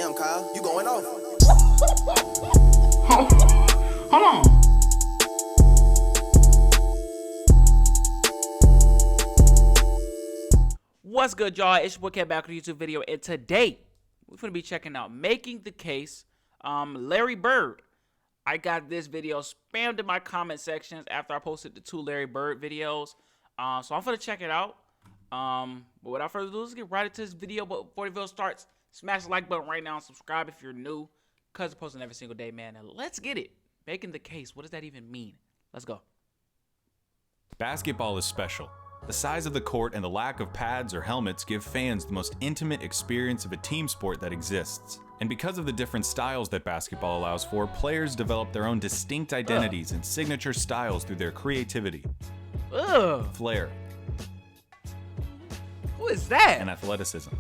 Damn, Kyle, you going off. Hold on. What's good, y'all? It's your boy Cam back with a YouTube video, and today we're gonna be checking out Making the Case. Larry Bird. I got this video spammed in my comment sections after I posted the 2 Larry Bird videos. So I'm gonna check it out. But without further ado, let's get right into this video. But before the video starts, smash the like button right now and subscribe if you're new, cause I'm posting every single day, man. Now let's get it. Making the case. What does that even mean? Let's go. Basketball is special. The size of the court and the lack of pads or helmets give fans the most intimate experience of a team sport that exists. And because of the different styles that basketball allows for, players develop their own distinct identities and signature styles through their creativity, flair, Who is that? and athleticism.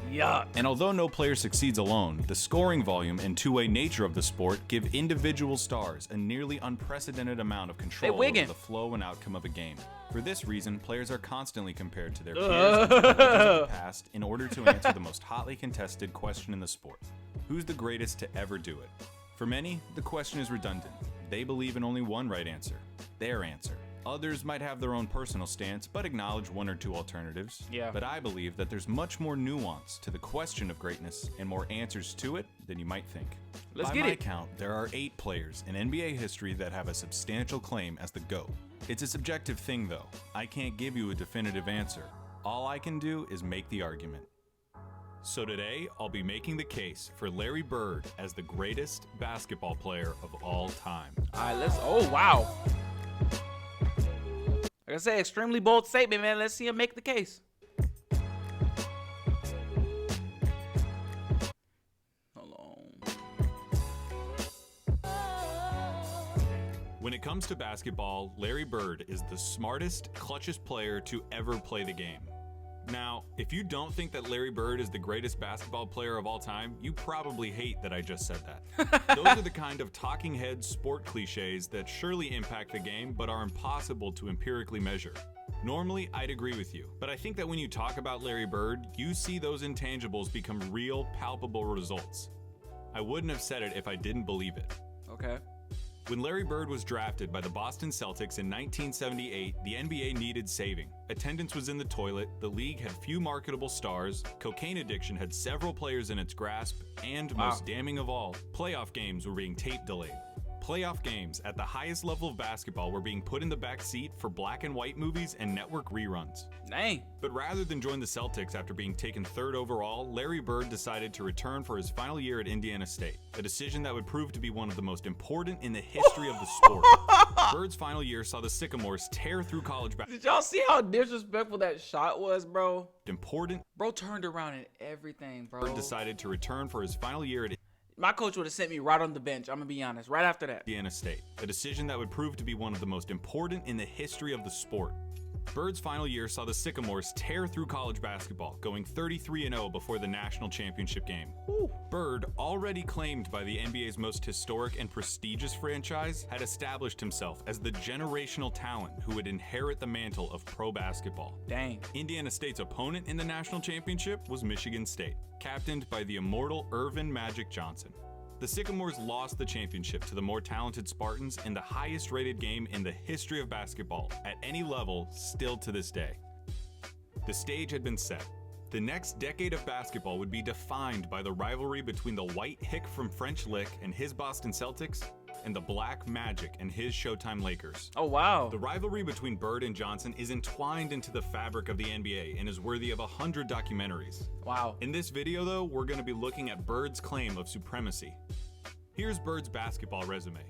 Yuck. And although no player succeeds alone, the scoring volume and two-way nature of the sport give individual stars a nearly unprecedented amount of control over the flow and outcome of a game. For this reason, players are constantly compared to their peers and legends of the past in order to answer the most hotly contested question in the sport: who's the greatest to ever do it? For many, the question is redundant. They believe in only one right answer, their answer. Others might have their own personal stance, but acknowledge one or two alternatives. Yeah. But I believe that there's much more nuance to the question of greatness and more answers to it than you might think. Let's By get my it. count, there are 8 players in NBA history that have a substantial claim as the GOAT. It's a subjective thing though. I can't give you a definitive answer. All I can do is make the argument. So today, I'll be making the case for Larry Bird as the greatest basketball player of all time. Alright, oh wow. Like I said, extremely bold statement, man. Let's see him make the case. Hold on. When it comes to basketball, Larry Bird is the smartest, clutchest player to ever play the game. Now, if you don't think that Larry Bird is the greatest basketball player of all time, you probably hate that I just said that. Those are the kind of talking head sport cliches that surely impact the game but are impossible to empirically measure. Normally, I'd agree with you, but I think that when you talk about Larry Bird, you see those intangibles become real, palpable results. I wouldn't have said it if I didn't believe it. Okay. When Larry Bird was drafted by the Boston Celtics in 1978, the NBA needed saving. Attendance was in the toilet, the league had few marketable stars, cocaine addiction had several players in its grasp, and most damning of all, playoff games were being tape delayed. Playoff games at the highest level of basketball were being put in the back seat for black and white movies and network reruns. Dang. But rather than join the Celtics after being taken 3rd overall, Larry Bird decided to return for his final year at Indiana State, a decision that would prove to be one of the most important in the history of the sport. Bird's final year saw the Sycamores tear through college basketball. Did y'all see how disrespectful that shot was, bro? Bro turned around and everything, bro. Bird decided to return for his final year at My coach would have sent me right on the bench. I'm gonna be honest. Right after that. Indiana State, a decision that would prove to be one of the most important in the history of the sport. Bird's final year saw the Sycamores tear through college basketball, going 33-0 before the national championship game. Bird, already claimed by the NBA's most historic and prestigious franchise, had established himself as the generational talent who would inherit the mantle of pro basketball. Dang. Indiana State's opponent in the national championship was Michigan State, captained by the immortal Irvin Magic Johnson. The Sycamores lost the championship to the more talented Spartans in the highest rated game in the history of basketball at any level still to this day. The stage had been set. The next decade of basketball would be defined by the rivalry between the white hick from French Lick and his Boston Celtics and the black Magic and his Showtime Lakers. Oh, wow. The rivalry between Bird and Johnson is entwined into the fabric of the NBA and is worthy of 100 documentaries. Wow. In this video though, we're going to be looking at Bird's claim of supremacy. Here's Bird's basketball resume.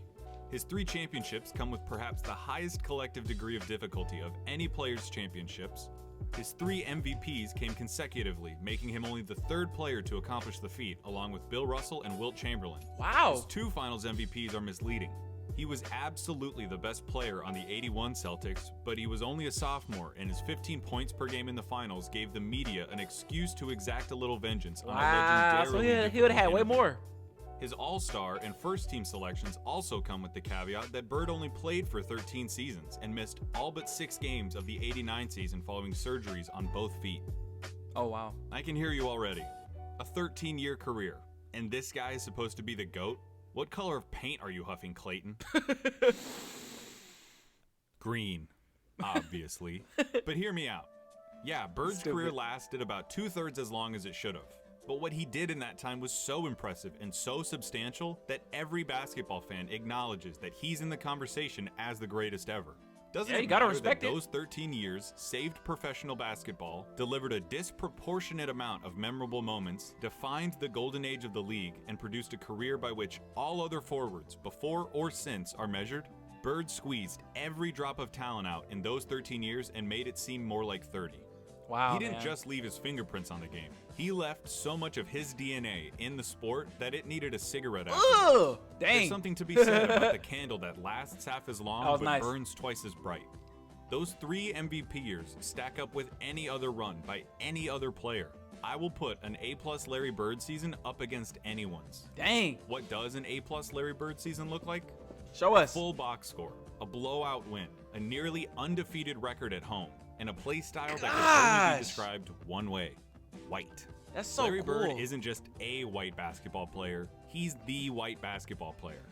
His 3 championships come with perhaps the highest collective degree of difficulty of any player's championships. His 3 MVPs came consecutively, making him only the 3rd player to accomplish the feat, along with Bill Russell and Wilt Chamberlain. Wow. His 2 finals MVPs are misleading. He was absolutely the best player on the '81 Celtics, but he was only a sophomore, and his 15 points per game in the finals gave the media an excuse to exact a little vengeance on a legendarily So he would have difficult had way enemy. more. His All-Star and first-team selections also come with the caveat that Bird only played for 13 seasons and missed all but 6 games of the '89 season following surgeries on both feet. Oh, wow. I can hear you already. A 13-year career. And this guy is supposed to be the GOAT? What color of paint are you huffing, Clayton? Green, obviously. But hear me out. Yeah, Bird's career lasted about 2/3 as long as it should have. But what he did in that time was so impressive and so substantial that every basketball fan acknowledges that he's in the conversation as the greatest ever. Doesn't it matter that those 13 years saved professional basketball, delivered a disproportionate amount of memorable moments, defined the golden age of the league, and produced a career by which all other forwards, before or since, are measured? Bird squeezed every drop of talent out in those 13 years and made it seem more like 30. Wow, he didn't just leave his fingerprints on the game. He left so much of his DNA in the sport that it needed a cigarette after. Ugh, dang. There's something to be said about the candle that lasts half as long but burns twice as bright. Those 3 MVP years stack up with any other run by any other player. I will put an A+ Larry Bird season up against anyone's. Dang. What does an A+ Larry Bird season look like? Show us. A full box score, a blowout win, a nearly undefeated record at home, and a play style that can only be described one way: white. That's so Larry cool. Bird isn't just a white basketball player, he's the white basketball player.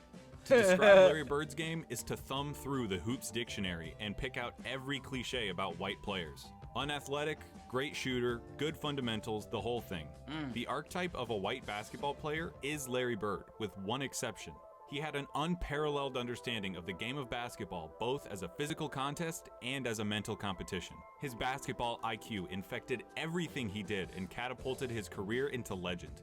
To describe Larry Bird's game is to thumb through the Hoops dictionary and pick out every cliche about white players. Unathletic, great shooter, good fundamentals, the whole thing. The archetype of a white basketball player is Larry Bird, with one exception. He had an unparalleled understanding of the game of basketball, both as a physical contest and as a mental competition. His basketball IQ infected everything he did and catapulted his career into legend.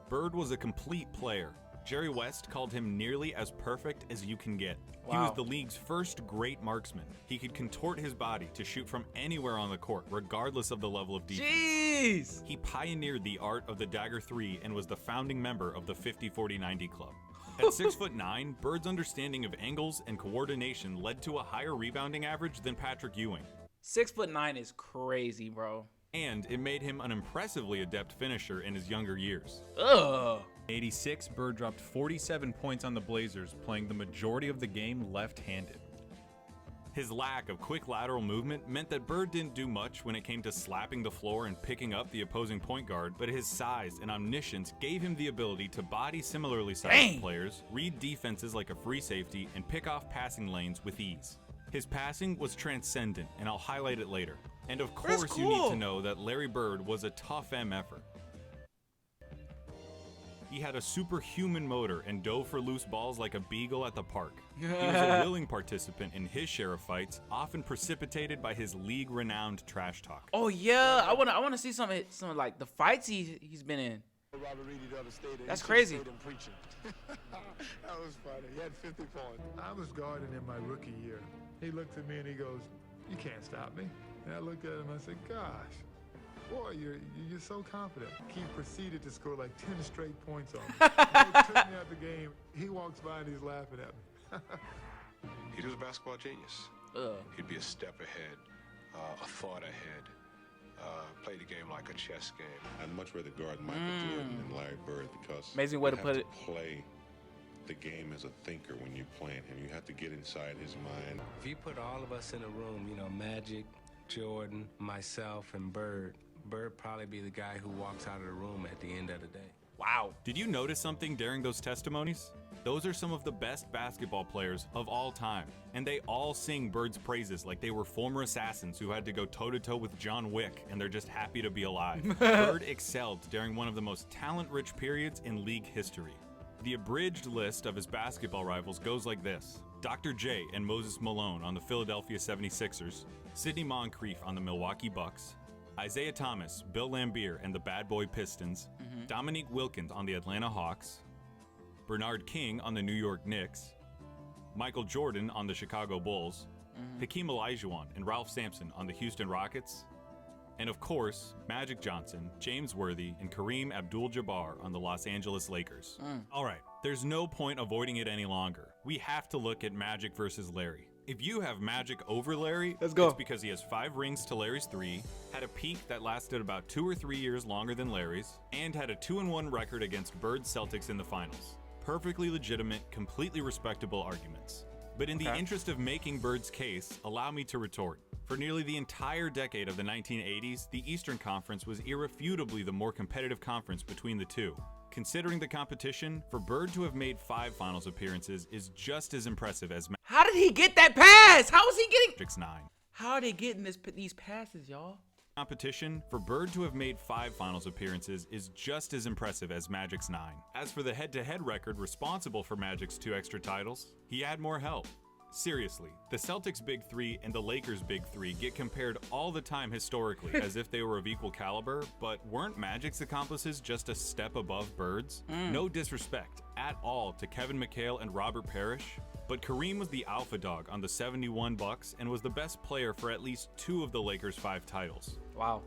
Bird was a complete player. Jerry West called him nearly as perfect as you can get. He was the league's first great marksman. He could contort his body to shoot from anywhere on the court, regardless of the level of defense. Jeez! He pioneered the art of the dagger 3 and was the founding member of the 50-40-90 club. At 6'9", Bird's understanding of angles and coordination led to a higher rebounding average than Patrick Ewing. 6'9" is crazy, bro. And it made him an impressively adept finisher in his younger years. Ugh. 86, Bird dropped 47 points on the Blazers, playing the majority of the game left-handed. His lack of quick lateral movement meant that Bird didn't do much when it came to slapping the floor and picking up the opposing point guard, but his size and omniscience gave him the ability to body similarly sized players, read defenses like a free safety, and pick off passing lanes with ease. His passing was transcendent, and I'll highlight it later. And of course you need to know that Larry Bird was a tough effort. He had a superhuman motor and dove for loose balls like a beagle at the park. He was a willing participant in his share of fights, often precipitated by his league-renowned trash talk. Oh yeah, I wanna see some like the fights he's been in. That's crazy. That was funny. He had 50 points. I was guarding in my rookie year. He looked at me and he goes, "You can't stop me." And I looked at him and I said, "Gosh, boy, you're so confident." He proceeded to score like 10 straight points on me. He took me out the game. He walks by and he's laughing at me. He was a basketball genius. He'd be a step ahead, a thought ahead, play the game like a chess game. I'd much rather guard Michael Jordan than Larry Bird because amazing way to put it. Play the game as a thinker when you're playing him. You have to get inside his mind. If you put all of us in a room, you know, Magic, Jordan, myself, and Bird probably be the guy who walks out of the room at the end of the day. Wow. Did you notice something during those testimonies? Those are some of the best basketball players of all time, and they all sing Bird's praises like they were former assassins who had to go toe-to-toe with John Wick, and they're just happy to be alive. Bird excelled during one of the most talent-rich periods in league history. The abridged list of his basketball rivals goes like this: Dr. J and Moses Malone on the Philadelphia 76ers, Sidney Moncrief on the Milwaukee Bucks, Isaiah Thomas, Bill Laimbeer and the Bad Boy Pistons, Dominique Wilkins on the Atlanta Hawks, Bernard King on the New York Knicks, Michael Jordan on the Chicago Bulls, Hakeem Olajuwon and Ralph Sampson on the Houston Rockets, and of course, Magic Johnson, James Worthy, and Kareem Abdul-Jabbar on the Los Angeles Lakers. All right, there's no point avoiding it any longer. We have to look at Magic versus Larry. If you have Magic over Larry, let's go. It's because he has 5 rings to Larry's 3, had a peak that lasted about 2 or 3 years longer than Larry's, and had a 2-1 record against Bird's Celtics in the finals. Perfectly legitimate, completely respectable arguments. But in the interest of making Bird's case, allow me to retort. For nearly the entire decade of the 1980s, the Eastern Conference was irrefutably the more competitive conference between the two. Considering the competition, for Bird to have made 5 finals appearances is just as impressive as How did he get that pass? How is he getting Magic's 9. How are they getting these passes, y'all? Competition, for Bird to have made 5 finals appearances is just as impressive as Magic's 9. As for the head-to-head record responsible for Magic's 2 extra titles, he had more help. Seriously, the Celtics' Big Three and the Lakers' Big Three get compared all the time historically as if they were of equal caliber, but weren't Magic's accomplices just a step above Bird's? No disrespect at all to Kevin McHale and Robert Parrish, but Kareem was the alpha dog on the 71 Bucks and was the best player for at least 2 of the Lakers' 5 titles. Wow.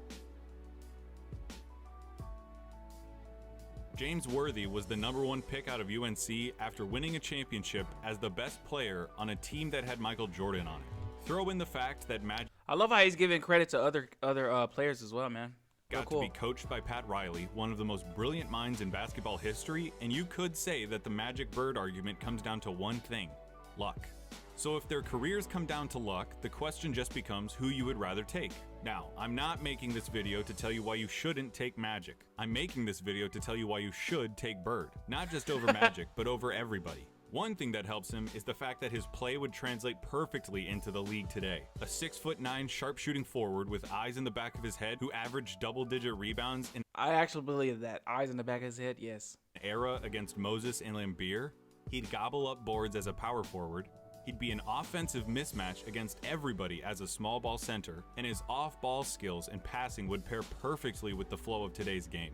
James Worthy was the #1 pick out of UNC after winning a championship as the best player on a team that had Michael Jordan on it. Throw in the fact that Magic I love how he's giving credit to other players as well, man. got to be coached by Pat Riley, one of the most brilliant minds in basketball history, and you could say that the Magic Bird argument comes down to one thing: luck. So if their careers come down to luck, the question just becomes who you would rather take. Now, I'm not making this video to tell you why you shouldn't take Magic. I'm making this video to tell you why you should take Bird. Not just over Magic, but over everybody. One thing that helps him is the fact that his play would translate perfectly into the league today. A 6'9" sharpshooting forward with eyes in the back of his head who averaged double-digit rebounds in I actually believe that. Eyes in the back of his head, yes. an era against Moses and Lambeer. He'd gobble up boards as a power forward. He'd be an offensive mismatch against everybody as a small ball center, and his off-ball skills and passing would pair perfectly with the flow of today's game.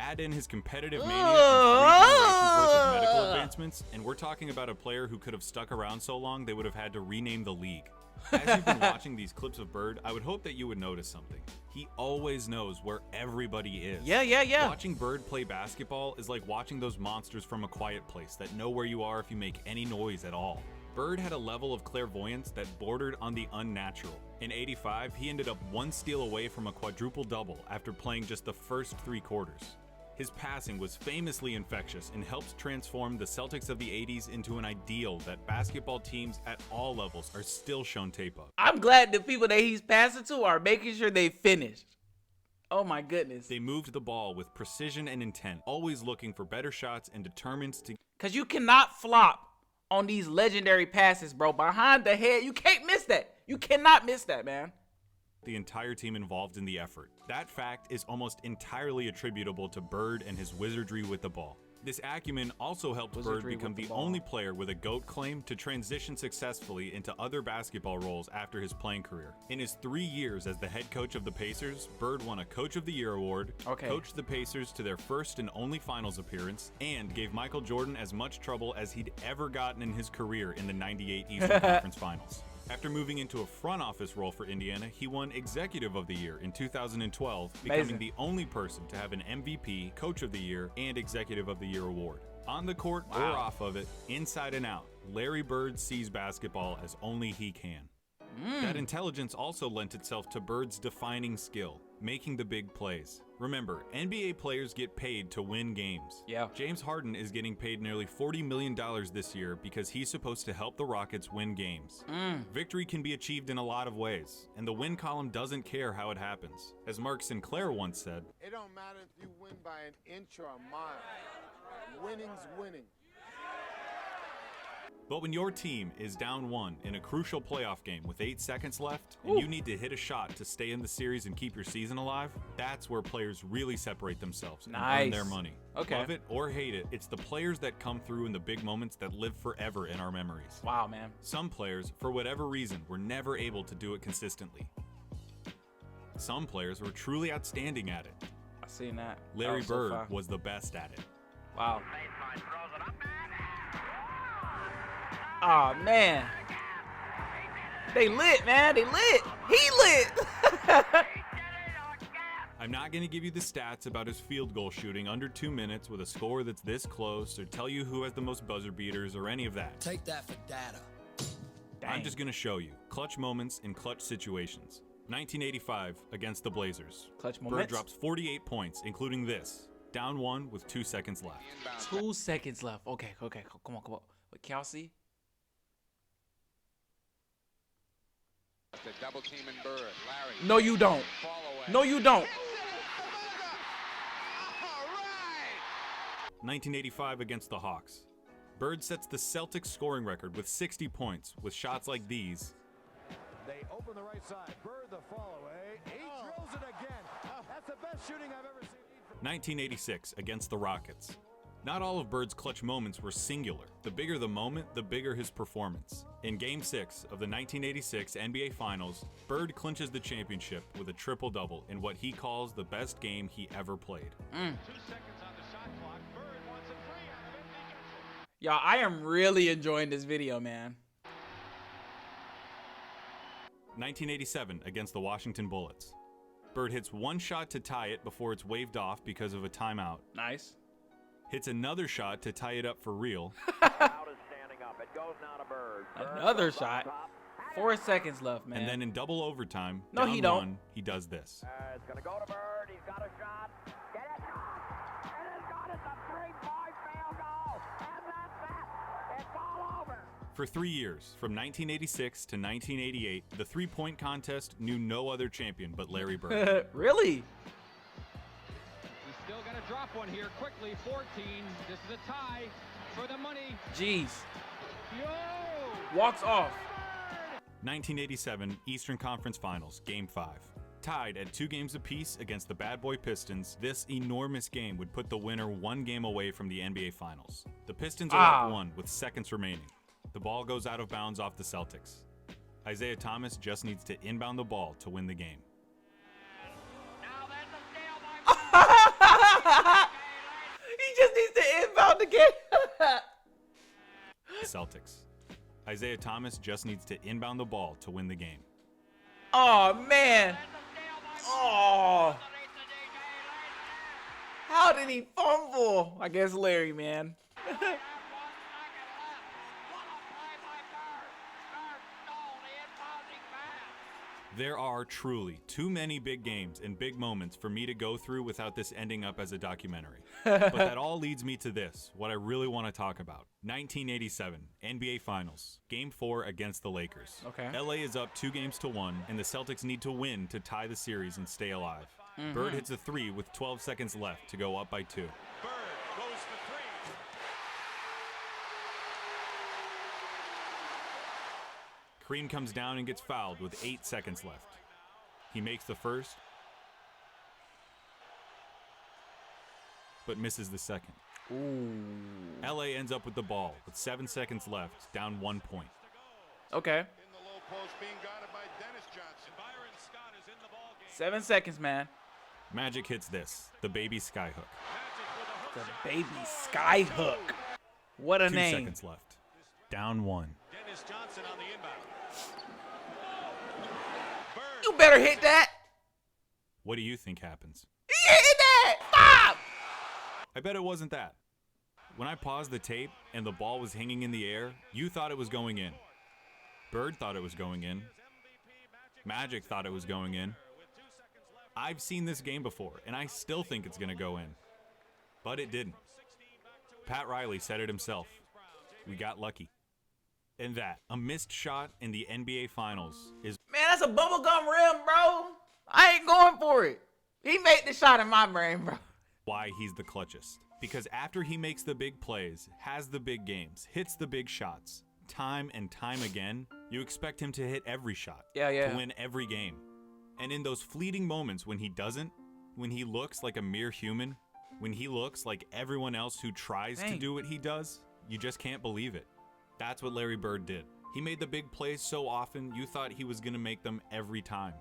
Add in his competitive mania and 3 generations worth of medical advancements, and we're talking about a player who could have stuck around so long they would have had to rename the league. As you've been watching these clips of Bird, I would hope that you would notice something. He always knows where everybody is. Yeah. Watching Bird play basketball is like watching those monsters from A Quiet Place that know where you are if you make any noise at all. Bird had a level of clairvoyance that bordered on the unnatural. In '85, he ended up 1 steal away from a quadruple-double after playing just the first 3 quarters. His passing was famously infectious and helped transform the Celtics of the '80s into an ideal that basketball teams at all levels are still shown tape of. I'm glad the people that he's passing to are making sure they finish. Oh my goodness. They moved the ball with precision and intent, always looking for better shots and determined to... Because you cannot flop on these legendary passes, bro. Behind the head, you can't miss that. You cannot miss that, man. The entire team involved in the effort. That fact is almost entirely attributable to Bird and his wizardry with the ball. This acumen also helped Bird become the only player with a GOAT claim to transition successfully into other basketball roles after his playing career. In his 3 years as the head coach of the Pacers, Bird won a Coach of the Year award, coached the Pacers to their first and only finals appearance, and gave Michael Jordan as much trouble as he'd ever gotten in his career in the '98 Eastern Conference Finals. After moving into a front office role for Indiana, he won Executive of the Year in 2012, becoming the only person to have an MVP, Coach of the Year, and Executive of the Year award. On the court or off of it, inside and out, Larry Bird sees basketball as only he can. That intelligence also lent itself to Bird's defining skill, making the big plays. Remember, NBA players get paid to win games. James Harden is getting paid nearly $40 million this year because he's supposed to help the Rockets win games. Victory can be achieved in a lot of ways, and the win column doesn't care how it happens. As Mark Sinclair once said, "It don't matter if you win by an inch or a mile. Winning's winning." But when your team is down 1 in a crucial playoff game with 8 seconds left, and you need to hit a shot to stay in the series and keep your season alive, that's where players really separate themselves and earn their money. Love it or hate it, it's the players that come through in the big moments that live forever in our memories. Wow, man. Some players, for whatever reason, were never able to do it consistently. Some players were truly outstanding at it. I've seen that. Larry Bird was the best at it. Wow. Oh man, they lit, man. They lit. He lit. I'm not going to give you the stats about his field goal shooting under 2 minutes with a score that's this close, or tell you who has the most buzzer beaters, or any of that. Take that for data. I'm just going to show you clutch moments in clutch situations. 1985 against the Blazers. Clutch moments. Bird drops 48 points, including this. Down 1 with 2 seconds left. 2 seconds left. Okay. Come on. With Kelsey. The double team and Bird. Larry. No, you don't. No, you don't. 1985 against the Hawks. Bird sets the Celtics scoring record with 60 points with shots like these. They open the right side. Bird the follow away. He drills it again. That's the best shooting I've ever seen. 1986 against the Rockets. Not all of Bird's clutch moments were singular. The bigger the moment, the bigger his performance. In Game 6 of the 1986 NBA Finals, Bird clinches the championship with a triple-double in what he calls the best game he ever played. 2 seconds on the shot clock. Bird wants a three out of it. Y'all, I am really enjoying this video, man. 1987 against the Washington Bullets. Bird hits one shot to tie it before it's waved off because of a timeout. Nice. Hits another shot to tie it up for real. Another shot. 4 seconds left, man. And then in double overtime, No, down he don't. one, he does this. It's going to go to Bird. He's got a shot. Get it. And it's got it. It's a 3-point field goal. And that's that. It's all over. For 3 years, from 1986 to 1988, the three-point contest knew no other champion but Larry Bird. Really? He's still got to drop one here quickly. 14. This is a tie for the money. Jeez. Yo! Walks off. 1987 Eastern Conference Finals, Game 5. Tied at 2 games apiece against the Bad Boy Pistons, this enormous game would put the winner 1 game away from the NBA Finals. The Pistons are up 1 with seconds remaining. The ball goes out of bounds off the Celtics. Isaiah Thomas just needs to inbound the ball to win the game. He just needs to inbound the game. Celtics. Isaiah Thomas just needs to inbound the ball to win the game. Oh, man. Oh. How did he fumble? I guess Larry, man. There are truly too many big games and big moments for me to go through without this ending up as a documentary. But that all leads me to this, what I really want to talk about. 1987, NBA Finals, Game 4 against the Lakers. Okay. LA is up 2-1, and the Celtics need to win to tie the series and stay alive. Bird hits a 3 with 12 seconds left to go up by 2. Bird goes for 3. Kareem comes down and gets fouled with 8 seconds left. He makes the first, but misses the second. Ooh. LA ends up with the ball with 7 seconds left, down 1 point. Okay. In the low post, being guarded by Dennis Johnson. Byron Scott is in the ball game. 7 seconds, man. Magic hits this, the baby skyhook. The baby skyhook. What a 2 name. seconds left, down 1. Dennis Johnson on the inbound. You better hit that. What do you think happens? He hit that. Stop. I bet it wasn't that. When I paused the tape and the ball was hanging in the air, you thought it was going in. Bird thought it was going in. Magic thought it was going in. I've seen this game before, and I still think it's going to go in. But it didn't. Pat Riley said it himself. We got lucky. And that, a missed shot in the NBA Finals, is Man, that's a bubblegum rim, bro. I ain't going for it. He made the shot in my brain, bro. why he's the clutchest. Because after he makes the big plays, has the big games, hits the big shots, time and time again, you expect him to hit every shot. Yeah. To win every game. And in those fleeting moments when he doesn't, when he looks like a mere human, when he looks like everyone else who tries to do what he does, you just can't believe it. That's what Larry Bird did. He made the big plays so often you thought he was going to make them every time.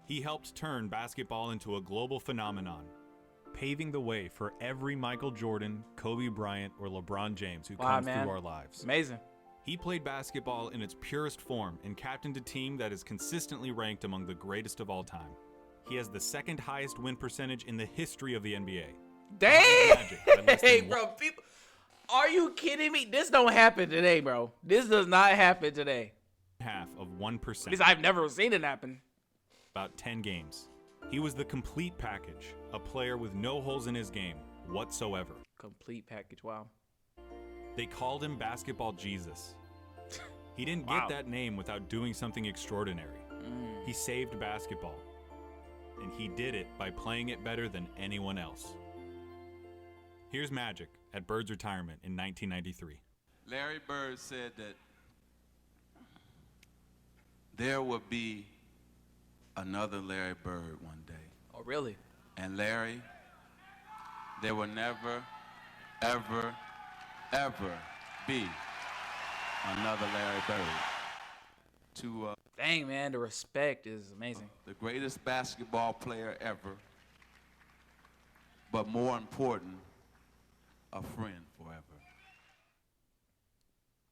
He helped turn basketball into a global phenomenon, paving the way for every Michael Jordan, Kobe Bryant, or LeBron James who comes through our lives. Amazing. He played basketball in its purest form and captained a team that is consistently ranked among the greatest of all time. He has the second highest win percentage in the history of the NBA. Dang! Hey, bro, people, are you kidding me? This don't happen today, bro. This does not happen today. Half of 1%. At least I've never seen it happen. About 10 games. He was the complete package, a player with no holes in his game whatsoever. Complete package, wow. They called him Basketball Jesus. He didn't get that name without doing something extraordinary. He saved basketball. And he did it by playing it better than anyone else. Here's Magic at Bird's retirement in 1993. Larry Bird said that there will be another Larry Bird one day. Oh, really? And Larry, there will never, ever, ever be another Larry Bird. Dang, man, the respect is amazing. The greatest basketball player ever, but more important, a friend forever.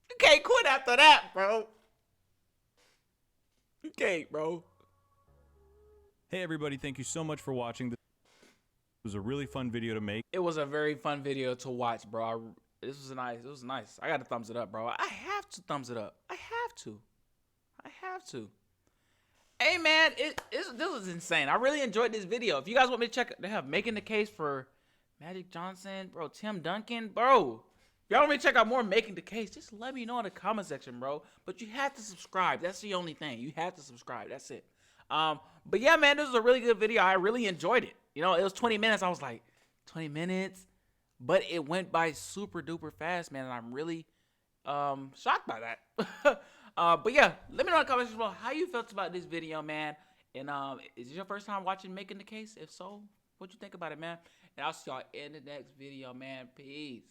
You can't quit after that, bro. You can't, bro. Hey, everybody, thank you so much for watching. This was a really fun video to make. It was a very fun video to watch, bro. This was nice. It was nice. I got to thumbs it up, bro. I have to thumbs it up. I have to. Hey, man, this was insane. I really enjoyed this video. If you guys want me to check, they have Making the Case for Magic Johnson, bro, Tim Duncan, bro. If y'all want me to check out more Making the Case, just let me know in the comment section, bro. But you have to subscribe. That's the only thing. You have to subscribe. That's it. But yeah, man, this was a really good video. I really enjoyed it. You know, it was 20 minutes. I was like, 20 minutes? But it went by super duper fast, man. And I'm really shocked by that. But yeah, let me know in the comments below how you felt about this video, man. And is this your first time watching Making the Case? If so, what you think about it, man? And I'll see y'all in the next video, man. Peace.